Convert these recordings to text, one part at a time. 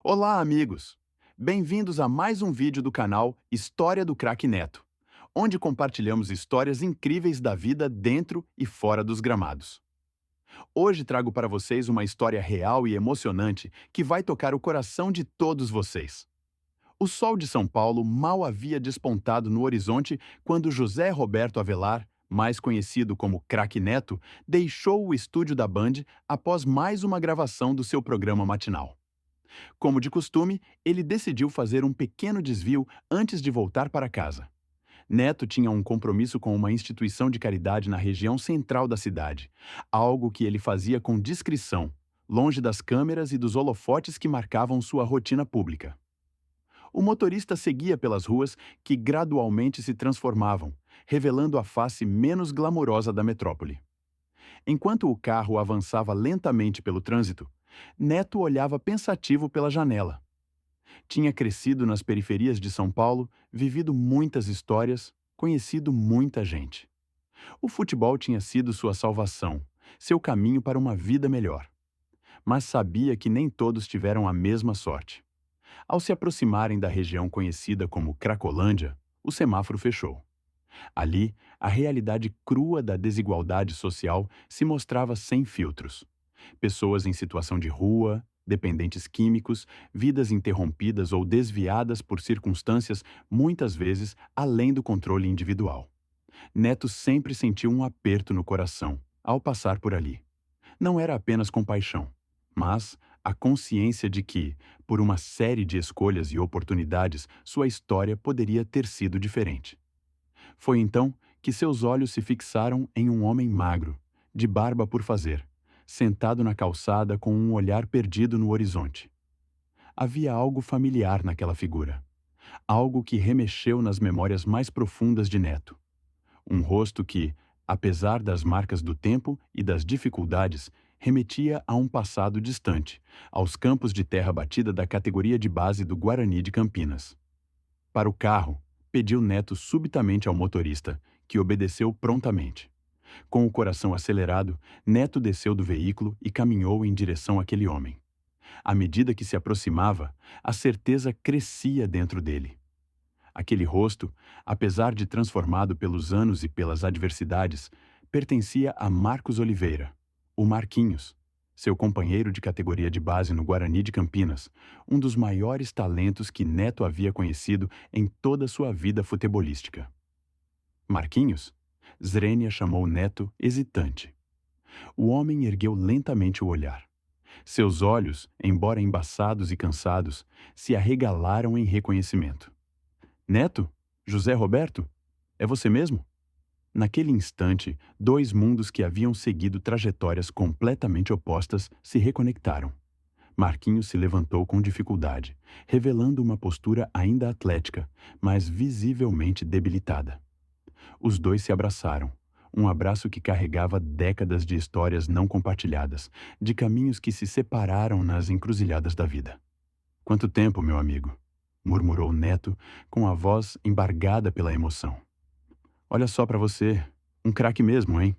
Olá, amigos! Bem-vindos a mais um vídeo do canal História do Craque Neto, onde compartilhamos histórias incríveis da vida dentro e fora dos gramados. Hoje trago para vocês uma história real e emocionante que vai tocar o coração de todos vocês. O sol de São Paulo mal havia despontado no horizonte quando José Roberto Avelar, mais conhecido como Craque Neto, deixou o estúdio da Band após mais uma gravação do seu programa matinal. Como de costume, ele decidiu fazer um pequeno desvio antes de voltar para casa. Neto tinha um compromisso com uma instituição de caridade na região central da cidade, algo que ele fazia com discrição, longe das câmeras e dos holofotes que marcavam sua rotina pública. O motorista seguia pelas ruas que gradualmente se transformavam, revelando a face menos glamourosa da metrópole. Enquanto o carro avançava lentamente pelo trânsito, Neto olhava pensativo pela janela. Tinha crescido nas periferias de São Paulo, vivido muitas histórias, conhecido muita gente. O futebol tinha sido sua salvação, seu caminho para uma vida melhor. Mas sabia que nem todos tiveram a mesma sorte. Ao se aproximarem da região conhecida como Cracolândia, o semáforo fechou. Ali, a realidade crua da desigualdade social se mostrava sem filtros. Pessoas em situação de rua, dependentes químicos, vidas interrompidas ou desviadas por circunstâncias muitas vezes além do controle individual. Neto sempre sentiu um aperto no coração ao passar por ali. Não era apenas compaixão, mas a consciência de que, por uma série de escolhas e oportunidades, sua história poderia ter sido diferente. Foi então que seus olhos se fixaram em um homem magro, de barba por fazer, sentado na calçada com um olhar perdido no horizonte. Havia algo familiar naquela figura, algo que remexeu nas memórias mais profundas de Neto. Um rosto que, apesar das marcas do tempo e das dificuldades, remetia a um passado distante, aos campos de terra batida da categoria de base do Guarani de Campinas. Para o carro, pediu Neto subitamente ao motorista, que obedeceu prontamente. Com o coração acelerado, Neto desceu do veículo e caminhou em direção àquele homem. À medida que se aproximava, a certeza crescia dentro dele. Aquele rosto, apesar de transformado pelos anos e pelas adversidades, pertencia a Marcos Oliveira, o Marquinhos, seu companheiro de categoria de base no Guarani de Campinas, um dos maiores talentos que Neto havia conhecido em toda sua vida futebolística. Marquinhos? Zrenia chamou Neto hesitante. O homem ergueu lentamente o olhar. Seus olhos, embora embaçados e cansados, se arregalaram em reconhecimento. Neto? José Roberto? É você mesmo? Naquele instante, dois mundos que haviam seguido trajetórias completamente opostas se reconectaram. Marquinhos se levantou com dificuldade, revelando uma postura ainda atlética, mas visivelmente debilitada. Os dois se abraçaram, um abraço que carregava décadas de histórias não compartilhadas, de caminhos que se separaram nas encruzilhadas da vida. Quanto tempo, meu amigo? Murmurou Neto, com a voz embargada pela emoção. Olha só para você, um craque mesmo, hein?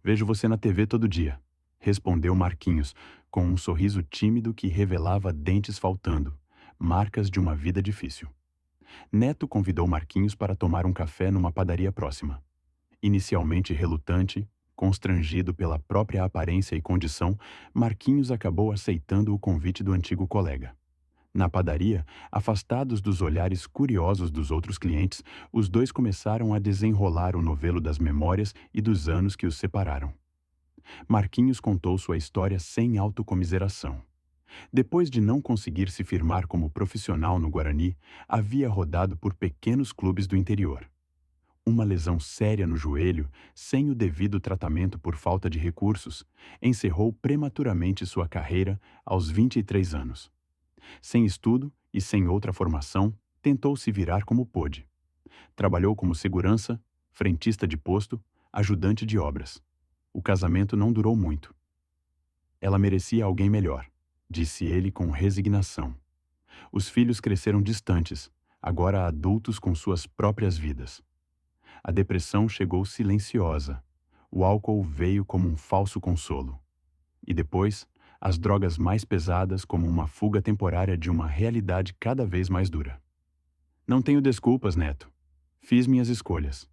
Vejo você na TV todo dia, respondeu Marquinhos, com um sorriso tímido que revelava dentes faltando, marcas de uma vida difícil. Neto convidou Marquinhos para tomar um café numa padaria próxima. Inicialmente relutante, constrangido pela própria aparência e condição, Marquinhos acabou aceitando o convite do antigo colega. Na padaria, afastados dos olhares curiosos dos outros clientes, os dois começaram a desenrolar o novelo das memórias e dos anos que os separaram. Marquinhos contou sua história sem autocomiseração. Depois de não conseguir se firmar como profissional no Guarani, havia rodado por pequenos clubes do interior. Uma lesão séria no joelho, sem o devido tratamento por falta de recursos, encerrou prematuramente sua carreira aos 23 anos. Sem estudo e sem outra formação, tentou se virar como pôde. Trabalhou como segurança, frentista de posto, ajudante de obras. O casamento não durou muito. Ela merecia alguém melhor, disse ele com resignação. Os filhos cresceram distantes, agora adultos com suas próprias vidas. A depressão chegou silenciosa. O álcool veio como um falso consolo. E depois, as drogas mais pesadas como uma fuga temporária de uma realidade cada vez mais dura. Não tenho desculpas, Neto. Fiz minhas escolhas.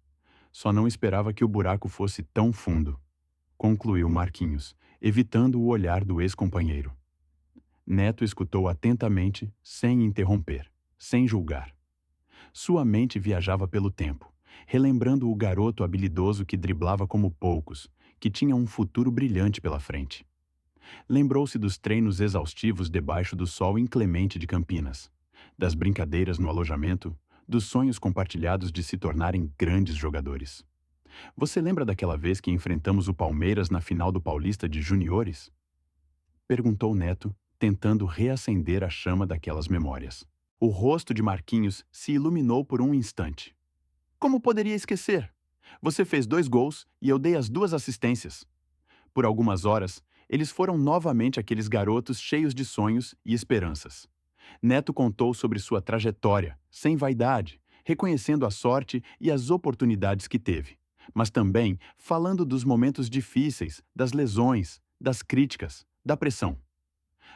Só não esperava que o buraco fosse tão fundo, concluiu Marquinhos, evitando o olhar do ex-companheiro. Neto escutou atentamente, sem interromper, sem julgar. Sua mente viajava pelo tempo, relembrando o garoto habilidoso que driblava como poucos, que tinha um futuro brilhante pela frente. Lembrou-se dos treinos exaustivos debaixo do sol inclemente de Campinas, das brincadeiras no alojamento, dos sonhos compartilhados de se tornarem grandes jogadores. Você lembra daquela vez que enfrentamos o Palmeiras na final do Paulista de Juniores? Perguntou Neto, tentando reacender a chama daquelas memórias. O rosto de Marquinhos se iluminou por um instante. Como poderia esquecer? Você fez 2 gols e eu dei as 2 assistências. Por algumas horas, eles foram novamente aqueles garotos cheios de sonhos e esperanças. Neto contou sobre sua trajetória, sem vaidade, reconhecendo a sorte e as oportunidades que teve, mas também falando dos momentos difíceis, das lesões, das críticas, da pressão.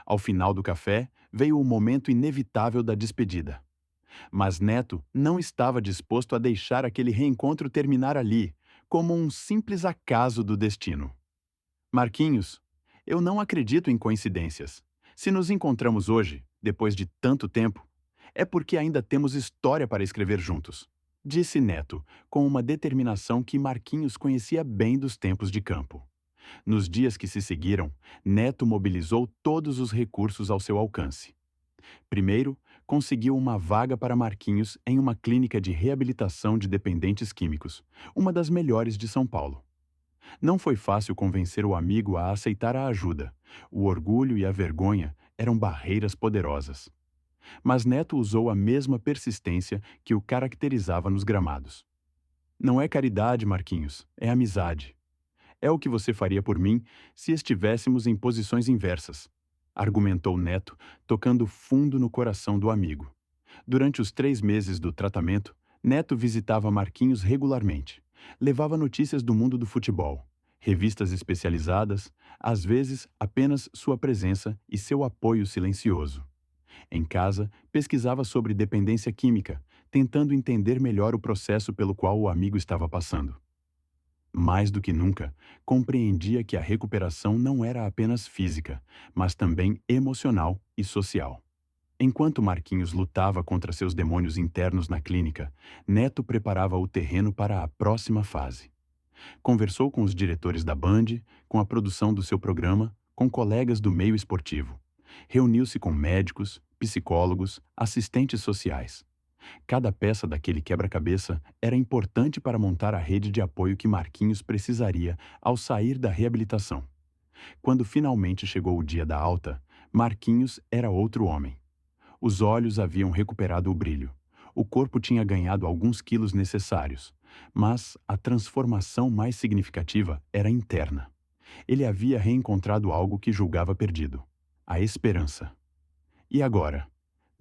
Ao final do café, veio o momento inevitável da despedida. Mas Neto não estava disposto a deixar aquele reencontro terminar ali, como um simples acaso do destino. Marquinhos, eu não acredito em coincidências. Se nos encontramos hoje, depois de tanto tempo, é porque ainda temos história para escrever juntos, disse Neto, com uma determinação que Marquinhos conhecia bem dos tempos de campo. Nos dias que se seguiram, Neto mobilizou todos os recursos ao seu alcance. Primeiro, conseguiu uma vaga para Marquinhos em uma clínica de reabilitação de dependentes químicos, uma das melhores de São Paulo. Não foi fácil convencer o amigo a aceitar a ajuda. O orgulho e a vergonha eram barreiras poderosas. Mas Neto usou a mesma persistência que o caracterizava nos gramados. Não é caridade, Marquinhos, é amizade. É o que você faria por mim se estivéssemos em posições inversas, argumentou Neto, tocando fundo no coração do amigo. Durante os 3 meses do tratamento, Neto visitava Marquinhos regularmente. Levava notícias do mundo do futebol, revistas especializadas, às vezes apenas sua presença e seu apoio silencioso. Em casa, pesquisava sobre dependência química, tentando entender melhor o processo pelo qual o amigo estava passando. Mais do que nunca, compreendia que a recuperação não era apenas física, mas também emocional e social. Enquanto Marquinhos lutava contra seus demônios internos na clínica, Neto preparava o terreno para a próxima fase. Conversou com os diretores da Band, com a produção do seu programa, com colegas do meio esportivo. Reuniu-se com médicos, psicólogos, assistentes sociais. Cada peça daquele quebra-cabeça era importante para montar a rede de apoio que Marquinhos precisaria ao sair da reabilitação. Quando finalmente chegou o dia da alta, Marquinhos era outro homem. Os olhos haviam recuperado o brilho. O corpo tinha ganhado alguns quilos necessários, mas a transformação mais significativa era interna. Ele havia reencontrado algo que julgava perdido: a esperança. E agora?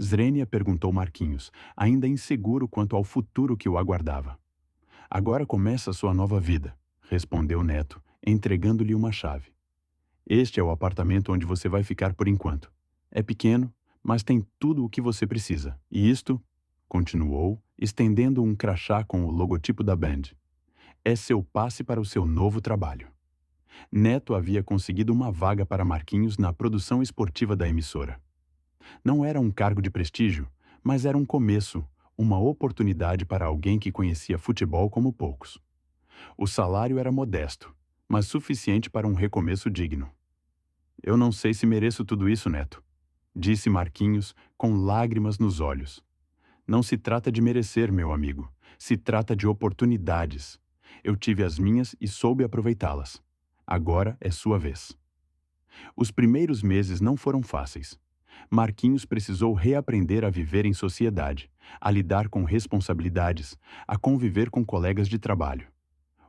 Zrenia perguntou Marquinhos, ainda inseguro quanto ao futuro que o aguardava. Agora começa sua nova vida, respondeu Neto, entregando-lhe uma chave. Este é o apartamento onde você vai ficar por enquanto. É pequeno, mas tem tudo o que você precisa. E isto, continuou, estendendo um crachá com o logotipo da Band, é seu passe para o seu novo trabalho. Neto havia conseguido uma vaga para Marquinhos na produção esportiva da emissora. Não era um cargo de prestígio, mas era um começo, uma oportunidade para alguém que conhecia futebol como poucos. O salário era modesto, mas suficiente para um recomeço digno. Eu não sei se mereço tudo isso, Neto, disse Marquinhos com lágrimas nos olhos. Não se trata de merecer, meu amigo. Se trata de oportunidades. Eu tive as minhas e soube aproveitá-las. Agora é sua vez. Os primeiros meses não foram fáceis. Marquinhos precisou reaprender a viver em sociedade, a lidar com responsabilidades, a conviver com colegas de trabalho.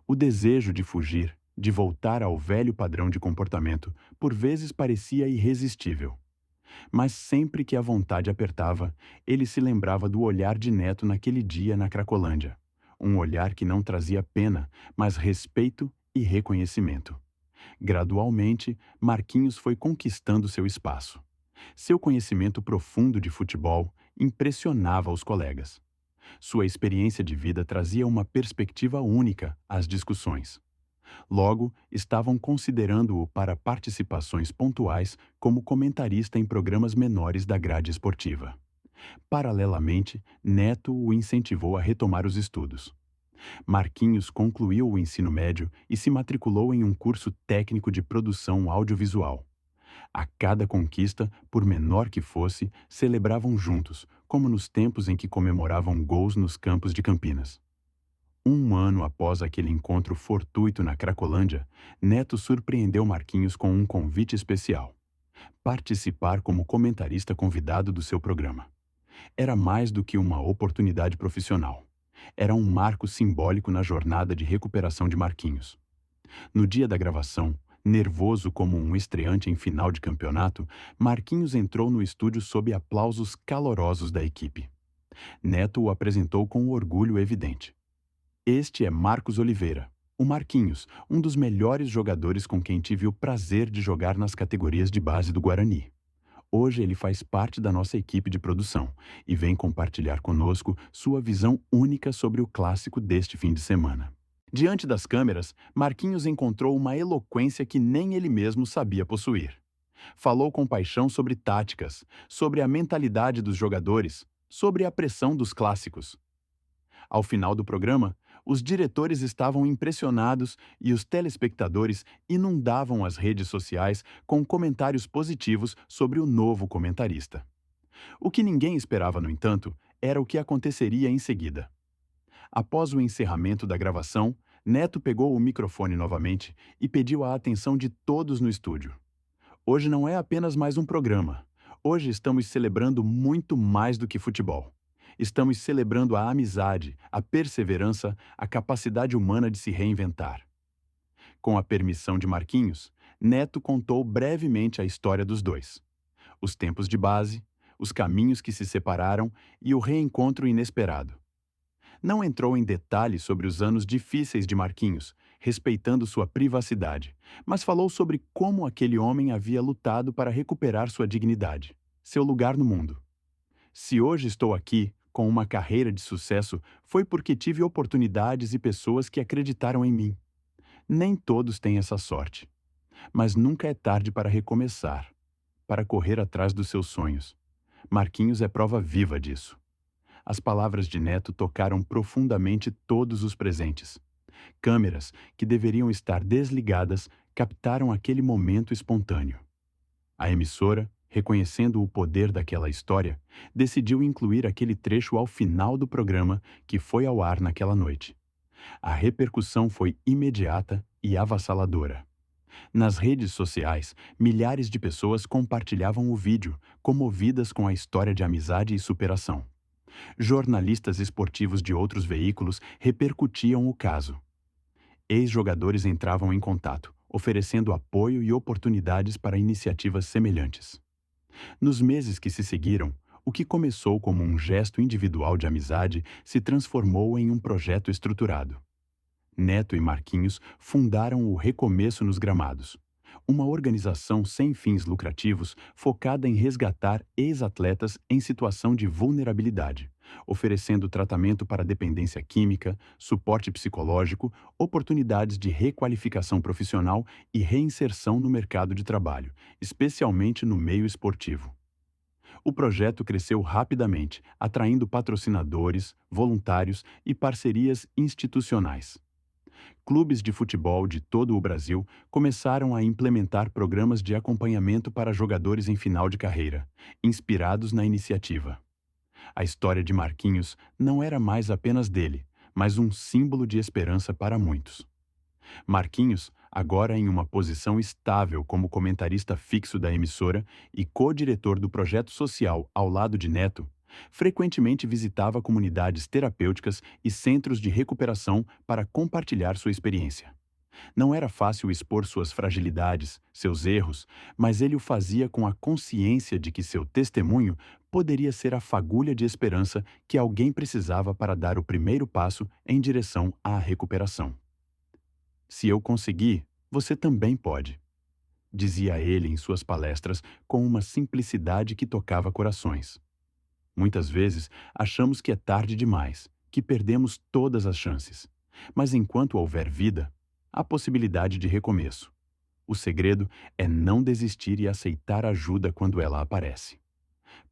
O desejo de fugir, de voltar ao velho padrão de comportamento, por vezes parecia irresistível. Mas sempre que a vontade apertava, ele se lembrava do olhar de Neto naquele dia na Cracolândia. Um olhar que não trazia pena, mas respeito e reconhecimento. Gradualmente, Marquinhos foi conquistando seu espaço. Seu conhecimento profundo de futebol impressionava os colegas. Sua experiência de vida trazia uma perspectiva única às discussões. Logo, estavam considerando-o para participações pontuais como comentarista em programas menores da grade esportiva. Paralelamente, Neto o incentivou a retomar os estudos. Marquinhos concluiu o ensino médio e se matriculou em um curso técnico de produção audiovisual. A cada conquista, por menor que fosse, celebravam juntos, como nos tempos em que comemoravam gols nos campos de Campinas. Um ano após aquele encontro fortuito na Cracolândia, Neto surpreendeu Marquinhos com um convite especial: participar como comentarista convidado do seu programa. Era mais do que uma oportunidade profissional. Era um marco simbólico na jornada de recuperação de Marquinhos. No dia da gravação, nervoso como um estreante em final de campeonato, Marquinhos entrou no estúdio sob aplausos calorosos da equipe. Neto o apresentou com orgulho evidente. Este é Marcos Oliveira, o Marquinhos, um dos melhores jogadores com quem tive o prazer de jogar nas categorias de base do Guarani. Hoje ele faz parte da nossa equipe de produção e vem compartilhar conosco sua visão única sobre o clássico deste fim de semana. Diante das câmeras, Marquinhos encontrou uma eloquência que nem ele mesmo sabia possuir. Falou com paixão sobre táticas, sobre a mentalidade dos jogadores, sobre a pressão dos clássicos. Ao final do programa, os diretores estavam impressionados e os telespectadores inundavam as redes sociais com comentários positivos sobre o novo comentarista. O que ninguém esperava, no entanto, era o que aconteceria em seguida. Após o encerramento da gravação, Neto pegou o microfone novamente e pediu a atenção de todos no estúdio. Hoje não é apenas mais um programa. Hoje estamos celebrando muito mais do que futebol. Estamos celebrando a amizade, a perseverança, a capacidade humana de se reinventar. Com a permissão de Marquinhos, Neto contou brevemente a história dos dois. Os tempos de base, os caminhos que se separaram e o reencontro inesperado. Não entrou em detalhes sobre os anos difíceis de Marquinhos, respeitando sua privacidade, mas falou sobre como aquele homem havia lutado para recuperar sua dignidade, seu lugar no mundo. Se hoje estou aqui, com uma carreira de sucesso, foi porque tive oportunidades e pessoas que acreditaram em mim. Nem todos têm essa sorte. Mas nunca é tarde para recomeçar, para correr atrás dos seus sonhos. Marquinhos é prova viva disso. As palavras de Neto tocaram profundamente todos os presentes. Câmeras, que deveriam estar desligadas, captaram aquele momento espontâneo. A emissora, reconhecendo o poder daquela história, decidiu incluir aquele trecho ao final do programa que foi ao ar naquela noite. A repercussão foi imediata e avassaladora. Nas redes sociais, milhares de pessoas compartilhavam o vídeo, comovidas com a história de amizade e superação. Jornalistas esportivos de outros veículos repercutiam o caso. Ex-jogadores entravam em contato, oferecendo apoio e oportunidades para iniciativas semelhantes. Nos meses que se seguiram, o que começou como um gesto individual de amizade se transformou em um projeto estruturado. Neto e Marquinhos fundaram o Recomeço nos Gramados, uma organização sem fins lucrativos focada em resgatar ex-atletas em situação de vulnerabilidade, oferecendo tratamento para dependência química, suporte psicológico, oportunidades de requalificação profissional e reinserção no mercado de trabalho, especialmente no meio esportivo. O projeto cresceu rapidamente, atraindo patrocinadores, voluntários e parcerias institucionais. Clubes de futebol de todo o Brasil começaram a implementar programas de acompanhamento para jogadores em final de carreira, inspirados na iniciativa. A história de Marquinhos não era mais apenas dele, mas um símbolo de esperança para muitos. Marquinhos, agora em uma posição estável como comentarista fixo da emissora e co-diretor do projeto social ao lado de Neto, frequentemente visitava comunidades terapêuticas e centros de recuperação para compartilhar sua experiência. Não era fácil expor suas fragilidades, seus erros, mas ele o fazia com a consciência de que seu testemunho poderia ser a fagulha de esperança que alguém precisava para dar o primeiro passo em direção à recuperação. Se eu conseguir, Você também pode, dizia ele em suas palestras com uma simplicidade que tocava corações. Muitas vezes achamos que é tarde demais, que perdemos todas as chances. Mas enquanto houver vida, há possibilidade de recomeço. O segredo é não desistir e aceitar ajuda quando ela aparece.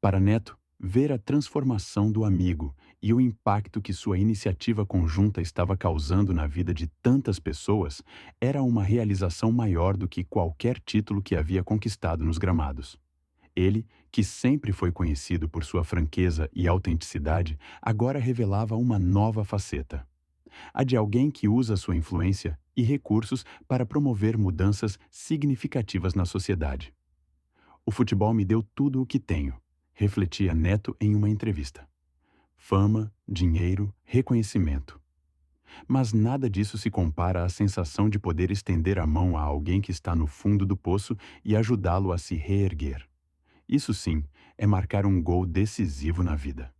Para Neto, ver a transformação do amigo e o impacto que sua iniciativa conjunta estava causando na vida de tantas pessoas era uma realização maior do que qualquer título que havia conquistado nos gramados. Ele, que sempre foi conhecido por sua franqueza e autenticidade, agora revelava uma nova faceta. A de alguém que usa sua influência e recursos para promover mudanças significativas na sociedade. O futebol me deu tudo o que tenho, refletia Neto em uma entrevista. Fama, dinheiro, reconhecimento. Mas nada disso se compara à sensação de poder estender a mão a alguém que está no fundo do poço e ajudá-lo a se reerguer. Isso sim é marcar um gol decisivo na vida.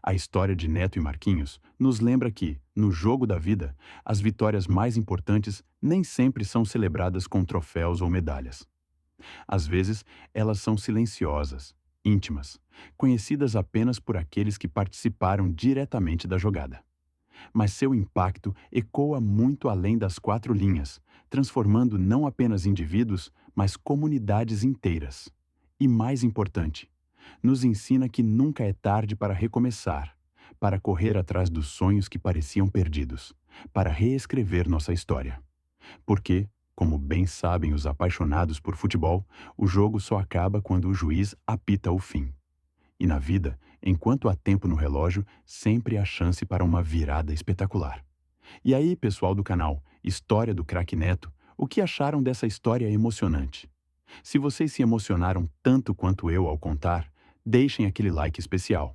A história de Neto e Marquinhos nos lembra que, no jogo da vida, as vitórias mais importantes nem sempre são celebradas com troféus ou medalhas. Às vezes, elas são silenciosas, íntimas, conhecidas apenas por aqueles que participaram diretamente da jogada. Mas seu impacto ecoa muito além das quatro linhas, transformando não apenas indivíduos, mas comunidades inteiras. E mais importante, nos ensina que nunca é tarde para recomeçar, para correr atrás dos sonhos que pareciam perdidos, para reescrever nossa história. Porque, como bem sabem os apaixonados por futebol, o jogo só acaba quando o juiz apita o fim. E na vida, enquanto há tempo no relógio, sempre há chance para uma virada espetacular. E aí, pessoal do canal História do Craque Neto, o que acharam dessa história emocionante? Se vocês se emocionaram tanto quanto eu ao contar, deixem aquele like especial.